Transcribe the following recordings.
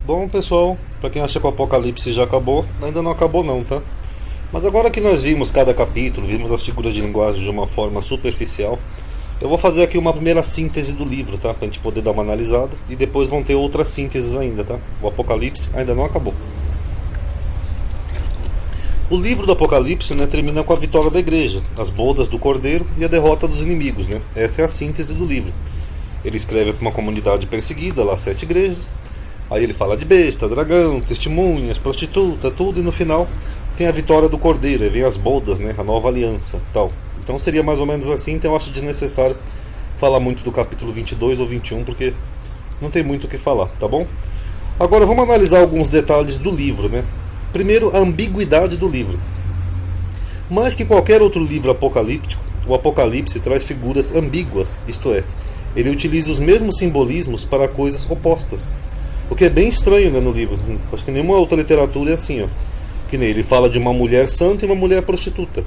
Bom, pessoal, para quem acha que o Apocalipse já acabou, ainda não acabou não, tá? Mas agora que nós vimos cada capítulo, vimos as figuras de linguagem de uma forma superficial, eu vou fazer aqui uma primeira síntese do livro, tá? Pra gente poder dar uma analisada, e depois vão ter outras sínteses ainda, tá? O Apocalipse ainda não acabou. O livro do Apocalipse, né, termina com a vitória da igreja, as bodas do Cordeiro e a derrota dos inimigos, né? Essa é a síntese do livro. Ele escreve para uma comunidade perseguida, lá 7 igrejas. Aí ele fala de besta, dragão, testemunhas, prostituta, tudo, e no final tem a vitória do Cordeiro, aí vem as bodas, né, a nova aliança, tal. Então seria mais ou menos assim, então eu acho desnecessário falar muito do capítulo 22 ou 21, porque não tem muito o que falar, tá bom? Agora vamos analisar alguns detalhes do livro, né? Primeiro, a ambiguidade do livro. Mais que qualquer outro livro apocalíptico, o Apocalipse traz figuras ambíguas, isto é, ele utiliza os mesmos simbolismos para coisas opostas. O que é bem estranho, né, no livro. Acho que nenhuma outra literatura é assim, ó. Que nem ele fala de uma mulher santa e uma mulher prostituta.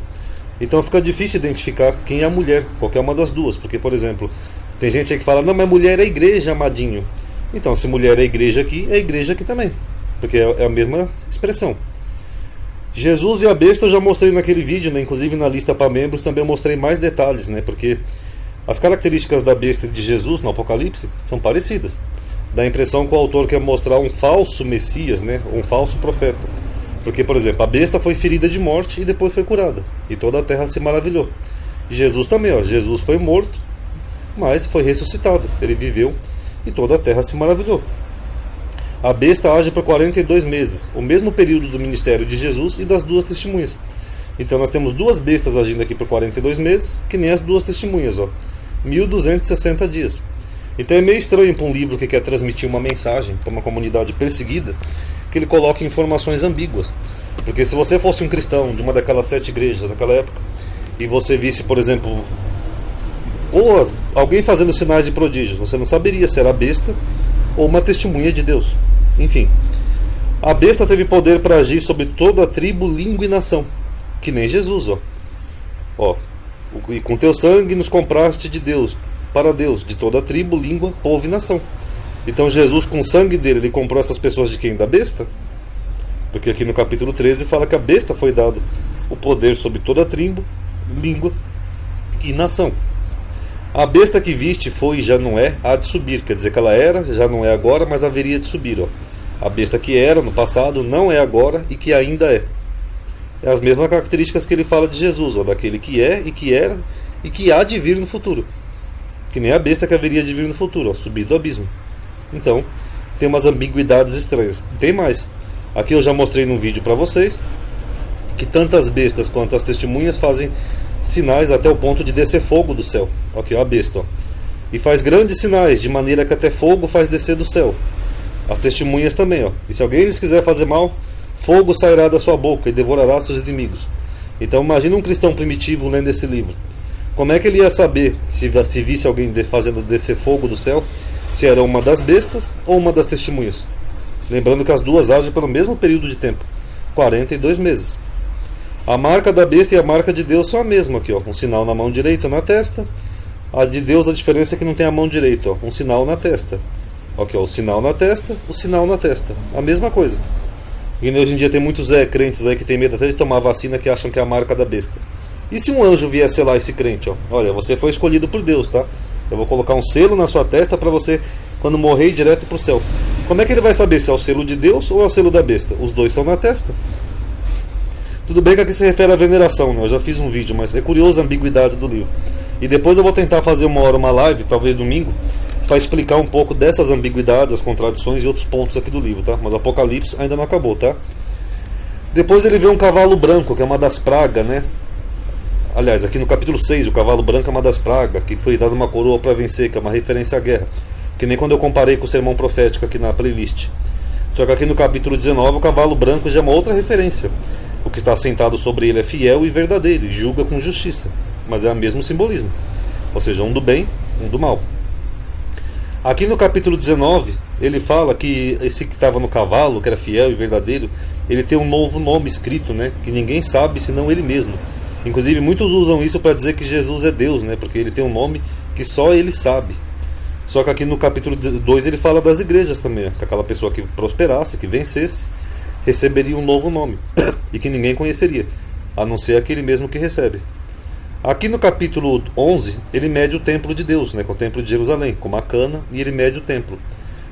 Então fica difícil identificar quem é a mulher, qualquer uma das duas. Porque, por exemplo, tem gente aí que fala, não, mas mulher é igreja, amadinho. Então, se mulher é igreja aqui também. Porque é a mesma expressão. Jesus e a besta eu já mostrei naquele vídeo, né? Inclusive na lista para membros também eu mostrei mais detalhes, né? Porque as características da besta e de Jesus no Apocalipse são parecidas. Dá a impressão que o autor quer mostrar um falso Messias, né? Um falso profeta. Porque, por exemplo, a besta foi ferida de morte e depois foi curada. E toda a terra se maravilhou. Jesus também, ó. Jesus foi morto, mas foi ressuscitado. Ele viveu e toda a terra se maravilhou. A besta age por 42 meses, o mesmo período do ministério de Jesus e das duas testemunhas. Então nós temos duas bestas agindo aqui por 42 meses, que nem as duas testemunhas, ó. 1260 dias. Então é meio estranho para um livro que quer transmitir uma mensagem para uma comunidade perseguida, que ele coloque informações ambíguas. Porque se você fosse um cristão de uma daquelas 7 igrejas daquela época, e você visse, por exemplo, ou alguém fazendo sinais de prodígios, você não saberia se era a besta ou uma testemunha de Deus. Enfim, a besta teve poder para agir sobre toda a tribo, língua e nação, que nem Jesus, ó. E com teu sangue nos compraste de Deus, para Deus, de toda a tribo, língua, povo e nação. Então Jesus, com o sangue dele, ele comprou essas pessoas de quem? Da besta? Porque aqui no capítulo 13 fala que a besta foi dado o poder sobre toda a tribo, língua e nação. A besta que viste foi e já não é, há de subir. Quer dizer que ela era, já não é agora, mas haveria de subir, ó. A besta que era no passado não é agora e que ainda é. É as mesmas características que ele fala de Jesus, ó, daquele que é e que era e que há de vir no futuro. Que nem a besta que haveria de vir no futuro, ó, subir do abismo. Então, tem umas ambiguidades estranhas. Tem mais. Aqui eu já mostrei num vídeo para vocês que tanto as bestas quanto as testemunhas fazem sinais até o ponto de descer fogo do céu. Aqui, ó, a besta, ó. E faz grandes sinais, de maneira que até fogo faz descer do céu. As testemunhas também, ó. E se alguém lhes quiser fazer mal, fogo sairá da sua boca e devorará seus inimigos. Então imagina um cristão primitivo lendo esse livro. Como é que ele ia saber, se visse alguém fazendo descer fogo do céu, se era uma das bestas ou uma das testemunhas? Lembrando que as duas agem pelo mesmo período de tempo, 42 meses. A marca da besta e a marca de Deus são a mesma aqui, ó. Um sinal na mão direita ou na testa. A de Deus, a diferença é que não tem a mão direita, ó. Um sinal na testa. Aqui, ó, o sinal na testa, o sinal na testa. A mesma coisa. E hoje em dia tem muitos crentes aí que tem medo até de tomar vacina, que acham que é a marca da besta. E se um anjo vier selar esse crente, ó? Olha, você foi escolhido por Deus, tá? Eu vou colocar um selo na sua testa para você, quando morrer, ir direto pro céu. Como é que ele vai saber se é o selo de Deus ou é o selo da besta? Os dois são na testa. Tudo bem que aqui se refere à veneração, né? Eu já fiz um vídeo, mas é curiosa a ambiguidade do livro. E depois eu vou tentar fazer uma live, talvez domingo, para explicar um pouco dessas ambiguidades, as contradições e outros pontos aqui do livro, tá? Mas o Apocalipse ainda não acabou, tá? Depois ele vê um cavalo branco, que é uma das pragas, né? Aliás, aqui no capítulo 6, o cavalo branco é uma das pragas, que foi dada uma coroa para vencer, que é uma referência à guerra. Que nem quando eu comparei com o sermão profético aqui na playlist. Só que aqui no capítulo 19, o cavalo branco já é uma outra referência. O que está sentado sobre ele é fiel e verdadeiro, e julga com justiça. Mas é o mesmo simbolismo. Ou seja, um do bem, um do mal. Aqui no capítulo 19, ele fala que esse que estava no cavalo, que era fiel e verdadeiro, ele tem um novo nome escrito, né? Que ninguém sabe senão ele mesmo. Inclusive muitos usam isso para dizer que Jesus é Deus, né? Porque ele tem um nome que só ele sabe. Só que aqui no capítulo 2 ele fala das igrejas também, que aquela pessoa que prosperasse, que vencesse, receberia um novo nome e que ninguém conheceria, a não ser aquele mesmo que recebe. Aqui no capítulo 11 ele mede o templo de Deus, né, que é o templo de Jerusalém, com uma cana, e ele mede o templo.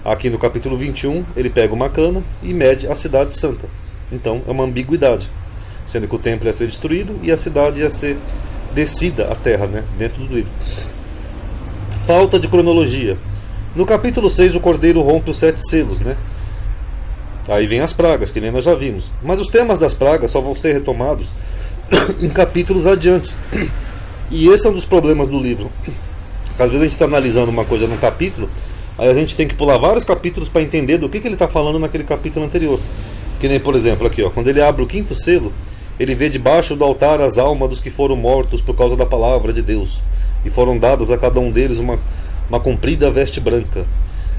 Aqui no capítulo 21 ele pega uma cana e mede a cidade santa. Então é uma ambiguidade, sendo que o templo ia ser destruído e a cidade ia ser descida à terra, né, dentro do livro. Falta de cronologia. No capítulo 6 o cordeiro rompe os 7 selos, né? Aí vem as pragas, que nem nós já vimos. Mas os temas das pragas só vão ser retomados em capítulos adiantes. E esse é um dos problemas do livro. Às vezes a gente está analisando uma coisa num capítulo, aí a gente tem que pular vários capítulos para entender do que ele está falando naquele capítulo anterior. Que nem, por exemplo, aqui, ó, quando ele abre o 5º selo, ele vê debaixo do altar as almas dos que foram mortos por causa da palavra de Deus, e foram dadas a cada um deles uma comprida veste branca.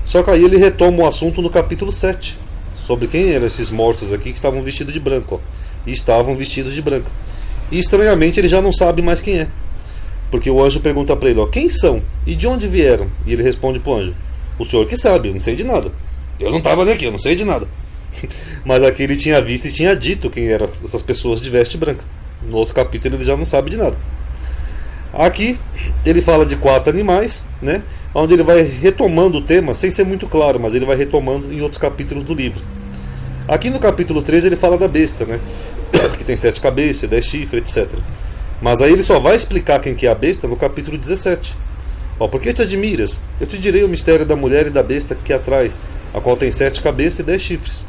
Só que aí ele retoma o assunto no capítulo 7, sobre quem eram esses mortos aqui que estavam vestidos de branco, ó, e estavam vestidos de branco. E estranhamente ele já não sabe mais quem é, porque o anjo pergunta para ele, ó, quem são e de onde vieram? E ele responde para o anjo, o senhor que sabe, eu não sei de nada, eu não estava nem aqui, eu não sei de nada. Mas aqui ele tinha visto e tinha dito quem eram essas pessoas de veste branca. No outro capítulo ele já não sabe de nada. Aqui ele fala de 4 animais, né, onde ele vai retomando o tema sem ser muito claro, mas ele vai retomando em outros capítulos do livro. Aqui no capítulo 13 ele fala da besta, né, que tem 7 cabeças, 10 chifres, etc. Mas aí ele só vai explicar quem que é a besta no capítulo 17. Ó, por que te admiras? Eu te direi o mistério da mulher e da besta que atrás, a qual tem 7 cabeças e 10 chifres.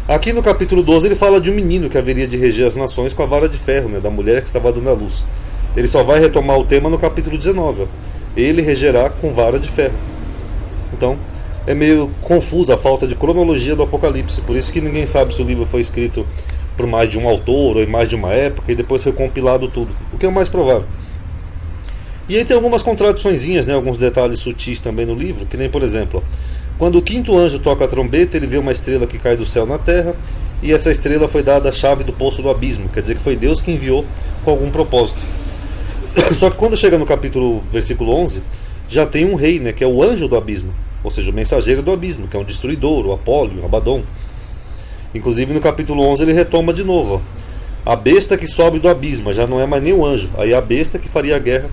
Aqui no capítulo 12 ele fala de um menino que haveria de reger as nações com a vara de ferro, né, da mulher que estava dando à luz. Ele só vai retomar o tema no capítulo 19. Ó. Ele regerá com vara de ferro. Então, é meio confusa a falta de cronologia do Apocalipse. Por isso que ninguém sabe se o livro foi escrito por mais de um autor ou em mais de uma época e depois foi compilado tudo. O que é o mais provável. E aí tem algumas contradiçõezinhas, né, alguns detalhes sutis também no livro, que nem, por exemplo, ó, quando o 5º anjo toca a trombeta, ele vê uma estrela que cai do céu na terra, e essa estrela foi dada a chave do poço do abismo, quer dizer que foi Deus que enviou com algum propósito. Só que quando chega no capítulo, versículo 11, já tem um rei, né, que é o anjo do abismo, ou seja, o mensageiro do abismo, que é um destruidor, o Apólio, o Abadom. Inclusive no capítulo 11 ele retoma de novo, ó, a besta que sobe do abismo, já não é mais nem o anjo, aí é a besta que faria a guerra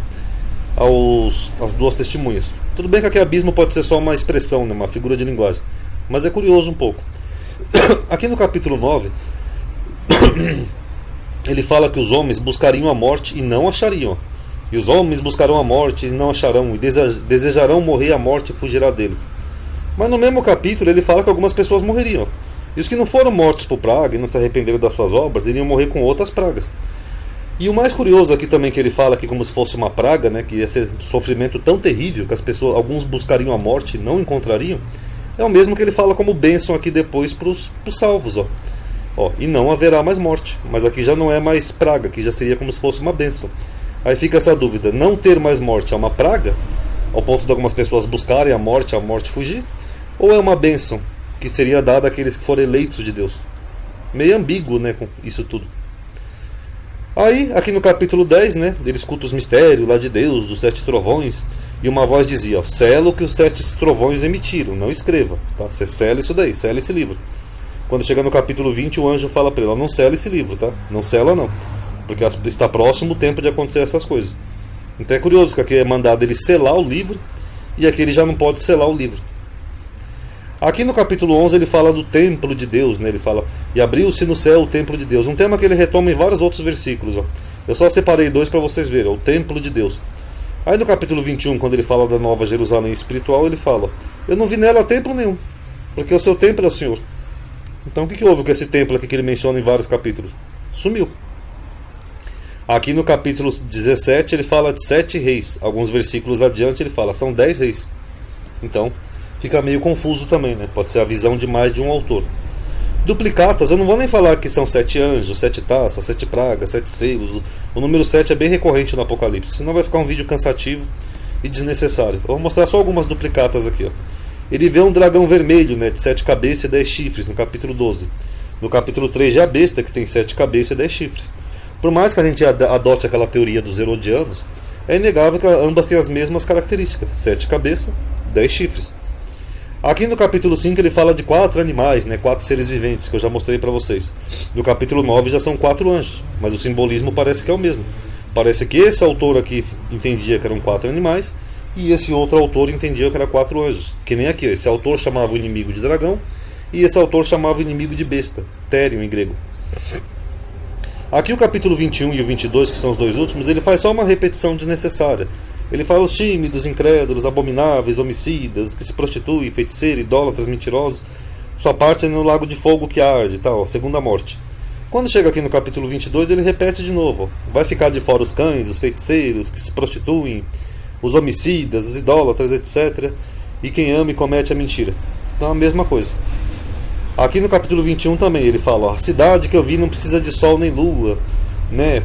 às 2 testemunhas. Tudo bem que aqui abismo pode ser só uma expressão, né, uma figura de linguagem, mas é curioso um pouco. Aqui no capítulo 9 ele fala que os homens buscariam a morte e não achariam. E os homens buscarão a morte e não acharão, e desejarão morrer a morte e fugirá deles. Mas no mesmo capítulo ele fala que algumas pessoas morreriam. E os que não foram mortos por praga e não se arrependeram das suas obras, iriam morrer com outras pragas. E o mais curioso aqui também, que ele fala aqui como se fosse uma praga, né, que ia ser sofrimento tão terrível que as pessoas, alguns buscariam a morte e não encontrariam, é o mesmo que ele fala como bênção aqui depois para os salvos, ó. Ó, e não haverá mais morte, mas aqui já não é mais praga, que já seria como se fosse uma bênção. Aí fica essa dúvida, não ter mais morte é uma praga, ao ponto de algumas pessoas buscarem a morte fugir, ou é uma bênção que seria dada àqueles que forem eleitos de Deus? Meio ambíguo, né, com isso tudo. Aí, aqui no capítulo 10, né, ele escuta os mistérios lá de Deus, dos 7 trovões, e uma voz dizia, ó, sela o que os 7 trovões emitiram, não escreva, tá? Você sela isso daí, sela esse livro. Quando chega no capítulo 20, o anjo fala para ele, ó, não sela esse livro, tá? Não sela não, porque está próximo o tempo de acontecer essas coisas. Então é curioso que aqui é mandado ele selar o livro, e aqui ele já não pode selar o livro. Aqui no capítulo 11 ele fala do templo de Deus, né? Ele fala, e abriu-se no céu o templo de Deus, um tema que ele retoma em vários outros versículos, ó. Eu só separei 2 para vocês verem, ó, o templo de Deus. Aí no capítulo 21, quando ele fala da nova Jerusalém espiritual, ele fala, eu não vi nela templo nenhum, porque o seu templo é o Senhor. Então o que houve com esse templo aqui que ele menciona em vários capítulos? Sumiu. Aqui no capítulo 17 ele fala de 7 reis. Alguns versículos adiante ele fala, são 10 reis. Então fica meio confuso também, né? Pode ser a visão de mais de um autor. Duplicatas, eu não vou nem falar que são 7 anjos, 7 taças, 7 pragas, 7 selos. O número 7 é bem recorrente no Apocalipse, senão vai ficar um vídeo cansativo e desnecessário. Eu vou mostrar só algumas duplicatas aqui, ó. Ele vê um dragão vermelho, né, de 7 cabeças e 10 chifres, no capítulo 12. No capítulo 3 já é a besta, que tem 7 cabeças e 10 chifres. Por mais que a gente adote aquela teoria dos herodianos, é inegável que ambas têm as mesmas características: 7 cabeças, 10 chifres. Aqui no capítulo 5 ele fala de 4 animais, 4 seres viventes, que eu já mostrei para vocês. No capítulo 9 já são 4 anjos, mas o simbolismo parece que é o mesmo. Parece que esse autor aqui entendia que eram 4 animais, e esse outro autor entendia que eram 4 anjos. Que nem aqui, esse autor chamava o inimigo de dragão, e esse autor chamava o inimigo de besta, Therion em grego. Aqui o capítulo 21 e o 22, que são os dois últimos, ele faz só uma repetição desnecessária. Ele fala os tímidos, incrédulos, abomináveis, homicidas, que se prostituem, feiticeiros, idólatras, mentirosos. Sua parte é no lago de fogo que arde, tal, a segunda morte. Quando chega aqui no capítulo 22, ele repete de novo. Vai ficar de fora os cães, os feiticeiros, que se prostituem, os homicidas, os idólatras, etc. E quem ama e comete a mentira. Então a mesma coisa. Aqui no capítulo 21 também ele fala: a cidade que eu vi não precisa de sol nem lua,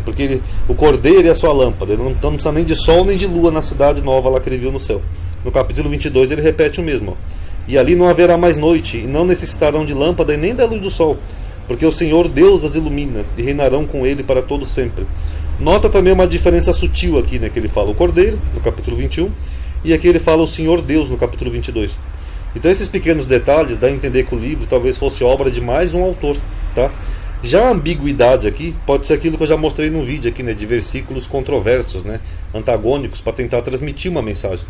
porque o cordeiro é a sua lâmpada. Ele não precisa nem de sol nem de lua na cidade nova lá que ele viu no céu. No capítulo 22 ele repete o mesmo: e ali não haverá mais noite, e não necessitarão de lâmpada e nem da luz do sol, porque o Senhor Deus as ilumina, e reinarão com ele para todo sempre. Nota também uma diferença sutil aqui, que ele fala o cordeiro no capítulo 21, e aqui ele fala o Senhor Deus no capítulo 22. Então esses pequenos detalhes dá a entender que o livro talvez fosse obra de mais um autor, tá? Já a ambiguidade aqui pode ser aquilo que eu já mostrei no vídeo aqui, de versículos controversos, antagônicos, para tentar transmitir uma mensagem.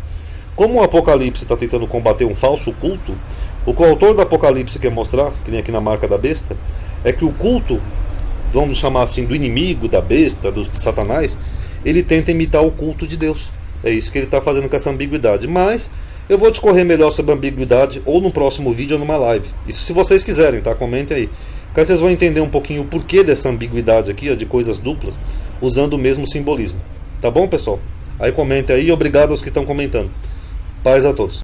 Como o Apocalipse está tentando combater um falso culto, o que o autor do Apocalipse quer mostrar, que nem aqui na marca da besta, é que o culto, vamos chamar assim, do inimigo, da besta, de Satanás, ele tenta imitar o culto de Deus. É isso que ele está fazendo com essa ambiguidade. Mas eu vou discorrer melhor sobre a ambiguidade ou no próximo vídeo ou numa live. Isso se vocês quiserem, tá? Comentem aí. Porque vocês vão entender um pouquinho o porquê dessa ambiguidade aqui, de coisas duplas, usando o mesmo simbolismo. Tá bom, pessoal? Aí comentem aí e obrigado aos que estão comentando. Paz a todos.